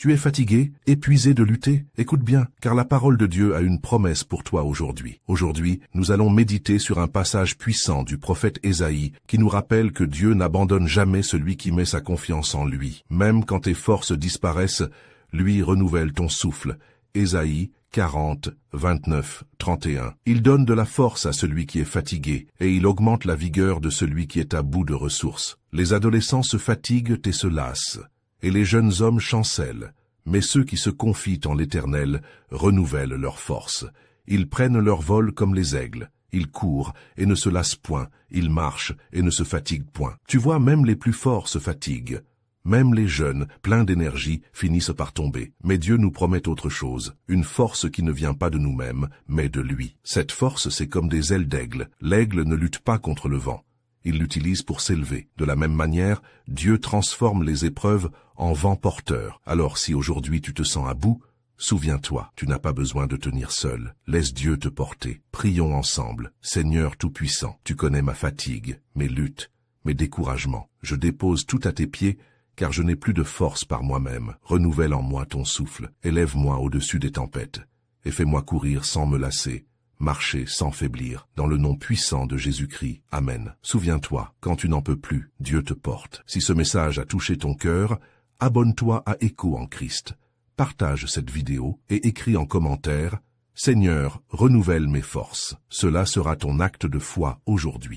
Tu es fatigué, épuisé de lutter? Écoute bien, car la parole de Dieu a une promesse pour toi aujourd'hui. Aujourd'hui, nous allons méditer sur un passage puissant du prophète Ésaïe qui nous rappelle que Dieu n'abandonne jamais celui qui met sa confiance en lui. Même quand tes forces disparaissent, lui renouvelle ton souffle. Ésaïe 40, 29, 31. Il donne de la force à celui qui est fatigué, et il augmente la vigueur de celui qui est à bout de ressources. Les adolescents se fatiguent et se lassent, et les jeunes hommes chancellent. Mais ceux qui se confient en l'Éternel renouvellent leur force. Ils prennent leur vol comme les aigles. Ils courent et ne se lassent point. Ils marchent et ne se fatiguent point. Tu vois, même les plus forts se fatiguent. Même les jeunes, pleins d'énergie, finissent par tomber. Mais Dieu nous promet autre chose, une force qui ne vient pas de nous-mêmes, mais de lui. Cette force, c'est comme des ailes d'aigle. L'aigle ne lutte pas contre le vent. Il l'utilise pour s'élever. De la même manière, Dieu transforme les épreuves en vent porteur. Alors si aujourd'hui tu te sens à bout, souviens-toi, tu n'as pas besoin de tenir seul. Laisse Dieu te porter. Prions ensemble. Seigneur Tout-Puissant, tu connais ma fatigue, mes luttes, mes découragements. Je dépose tout à tes pieds, car je n'ai plus de force par moi-même. Renouvelle en moi ton souffle, élève-moi au-dessus des tempêtes, et fais-moi courir sans me lasser, marcher sans faiblir, dans le nom puissant de Jésus-Christ. Amen. Souviens-toi, quand tu n'en peux plus, Dieu te porte. Si ce message a touché ton cœur, abonne-toi à Écho en Christ. Partage cette vidéo et écris en commentaire « Seigneur, renouvelle mes forces ». Cela sera ton acte de foi aujourd'hui.